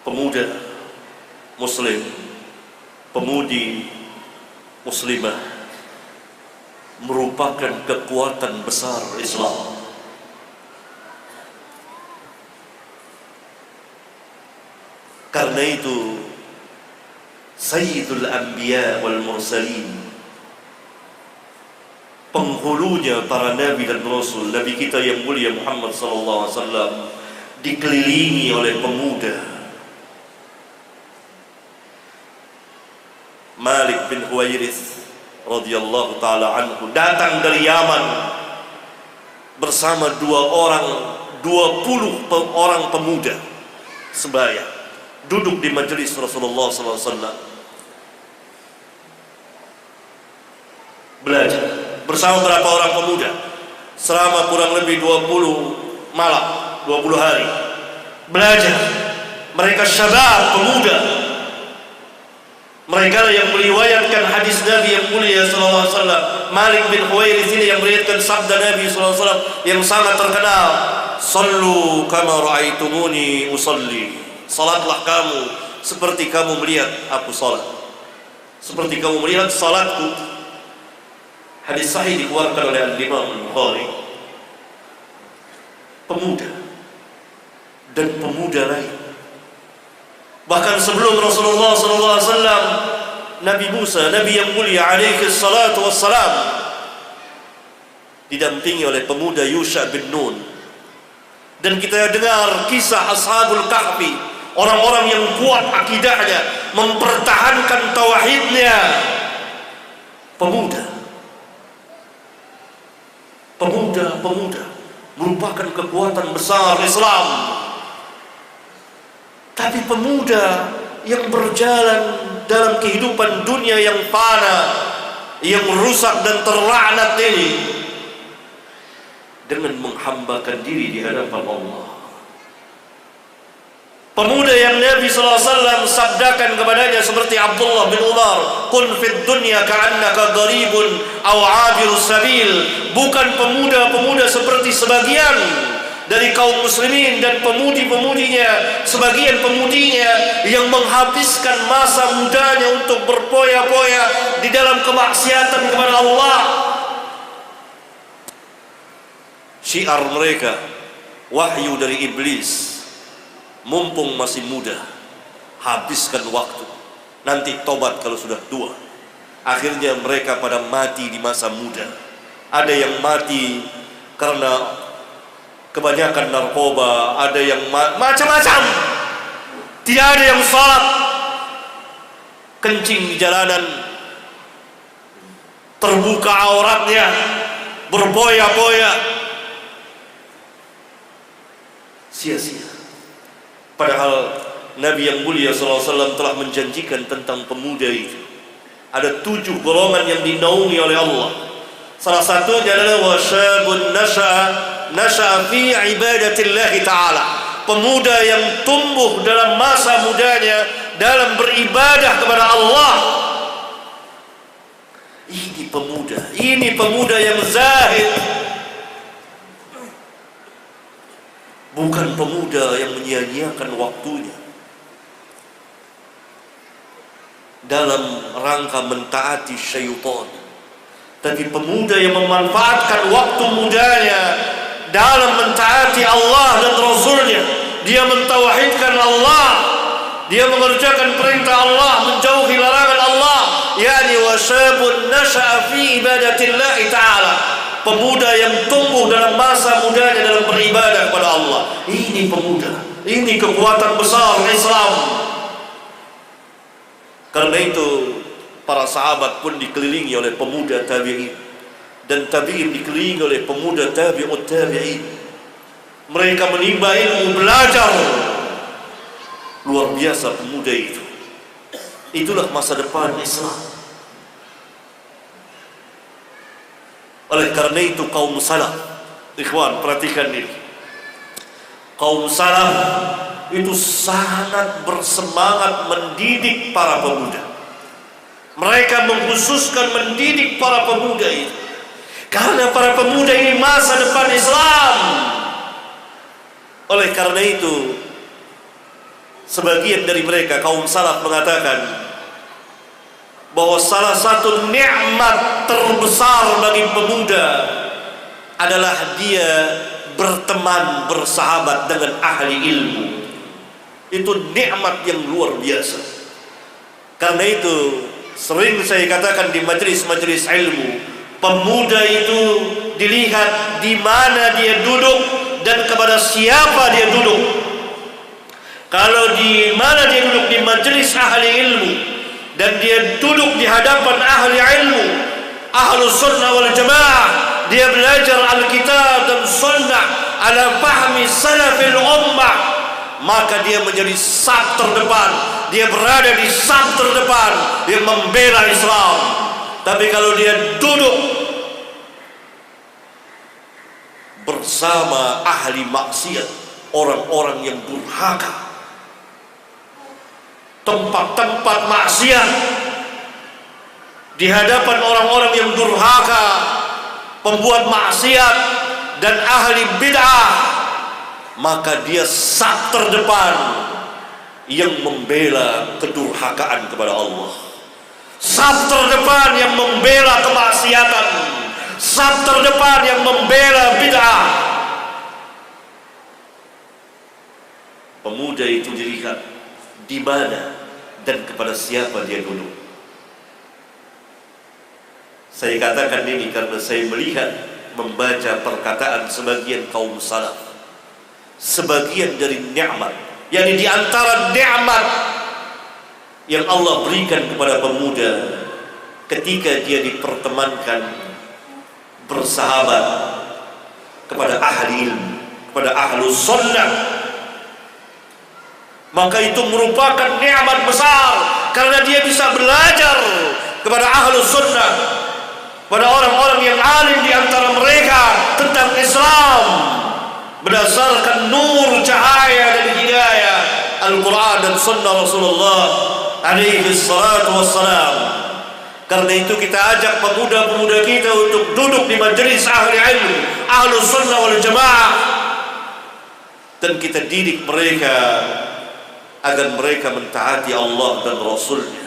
pemuda muslim, pemudi muslimah merupakan kekuatan besar Islam. Karena itu Sayyidul Anbiya wal Mursalin, penghulunya para nabi dan rasul, nabi kita yang mulia Muhammad sallallahu alaihi wasallam dikelilingi oleh pemuda. Malik bin Huwairits radhiyallahu taala anhu datang dari Yaman bersama 20 orang pemuda sebaya duduk di majelis Rasulullah sallallahu alaihi wasallam belajar bersama berapa orang pemuda selama kurang lebih 20 malam, 20 hari belajar. Mereka syabab, pemuda. Mereka yang meriwayatkan hadis Nabi yang mulia sallallahu alaihi wasallam. Malik bin Huwairits ini yang meriwayatkan sabda Nabi sallallahu alaihi wasallam yang sangat terkenal, "Sallu kama ra'aitumuni usalli." Salatlah kamu seperti kamu melihat aku salat. Seperti kamu melihat salatku. Hadis sahih dikeluarkan oleh Imam Al-Bukhari. Pemuda dan pemuda lain. Bahkan sebelum Rasulullah SAW, Nabi Musa, Nabi yang mulia alaihi salatu wassalam, didampingi oleh pemuda Yusha bin Nun. Dan kita dengar kisah Ashabul Kahfi, orang-orang yang kuat akidahnya, mempertahankan tauhidnya. Pemuda merupakan kekuatan besar Islam. Tapi pemuda yang berjalan dalam kehidupan dunia yang fana, yang rusak dan terlaknat ini, dengan menghambakan diri di hadapan Allah. Pemuda yang Nabi SAW sabdakan kepadanya seperti Abdullah bin Umar, "Kun fid dunya ka'annaka gharibun aw 'abirus sabil." Bukan pemuda-pemuda seperti sebagian dari kaum muslimin dan pemudi-pemudinya, sebagian pemudinya yang menghabiskan masa mudanya untuk berpoya-poya di dalam kemaksiatan kepada Allah. Syiar mereka, wahyu dari iblis. Mumpung masih muda, habiskan waktu, nanti tobat kalau sudah tua. Akhirnya mereka pada mati di masa muda. Ada yang mati karena kebanyakan narkoba, ada yang macam-macam. Tidak ada yang salat, kencing di jalanan, terbuka auratnya, berboya-boya, sia-sia. Padahal Nabi yang mulia SAW telah menjanjikan tentang pemuda itu. Ada 7 golongan yang dinaungi oleh Allah. Salah satunya adalah wasyabun nasha'a fi ibadatillahi ta'ala. Pemuda yang tumbuh dalam masa mudanya dalam beribadah kepada Allah. Ini pemuda yang zahid. Bukan pemuda yang menyia-nyiakan waktunya dalam rangka mentaati syaitan, tapi pemuda yang memanfaatkan waktu mudanya dalam mentaati Allah dan Rasulnya. Dia mentauhidkan Allah, dia mengerjakan perintah Allah, menjauhi larangan Allah. Yani wasyabun nasha'a fi ibadatillahi ta'ala. Pemuda yang tumbuh dalam masa mudanya dalam beribadah kepada Allah. Ini pemuda, ini kekuatan besar Islam. Karena itu para sahabat pun dikelilingi oleh pemuda tabi'in, dan tabi'in dikelilingi oleh pemuda tabi'ut tabi'in. Mereka menimba ilmu, belajar. Luar biasa pemuda itu. Itulah masa depan Islam. Oleh karena itu kaum salaf, ikhwan perhatikan ini, kaum salaf itu sangat bersemangat mendidik para pemuda. Mereka mengkhususkan mendidik para pemuda itu, karena para pemuda ini masa depan Islam. Oleh karena itu, sebagian dari mereka kaum salaf mengatakan bahwa salah satu nikmat terbesar bagi pemuda adalah dia berteman, bersahabat dengan ahli ilmu. Itu nikmat yang luar biasa. Karena itu sering saya katakan di majelis-majelis ilmu, pemuda itu dilihat di mana dia duduk dan kepada siapa dia duduk. Kalau di mana dia duduk di majelis ahli ilmu dan dia duduk di hadapan ahli ilmu, ahlus sunnah wal jamaah, dia belajar Alkitab dan sunnah ala fahmi salafil ummah, maka dia menjadi saf terdepan, dia berada di saf terdepan yang membela Islam. Tapi kalau dia duduk bersama ahli maksiat, orang-orang yang durhaka, tempat-tempat maksiat, di hadapan orang-orang yang durhaka, pembuat maksiat dan ahli bid'ah, maka dia saf terdepan yang membela kedurhakaan kepada Allah, saf terdepan yang membela kemaksiatan, saf terdepan yang membela bid'ah. Pemuda itu dilihat di mana dan kepada siapa dia duduk. Saya katakan ini karena saya melihat, membaca perkataan sebagian kaum salaf, sebagian dari nikmat, yakni di antara nikmat yang Allah berikan kepada pemuda ketika dia dipertemankan, bersahabat kepada ahli ilmu, kepada ahlus sunnah, maka itu merupakan nikmat besar karena dia bisa belajar kepada ahlus sunnah, pada orang-orang yang alim di antara mereka tentang Islam berdasarkan nur cahaya dan hidayah Al-Quran dan sunnah Rasulullah alaihi salatu wassalam. Karena itu kita ajak pemuda-pemuda kita untuk duduk di majelis ahli ilmu, ahlus sunnah wal jamaah, dan kita didik mereka agar mereka mentaati Allah dan Rasul-Nya.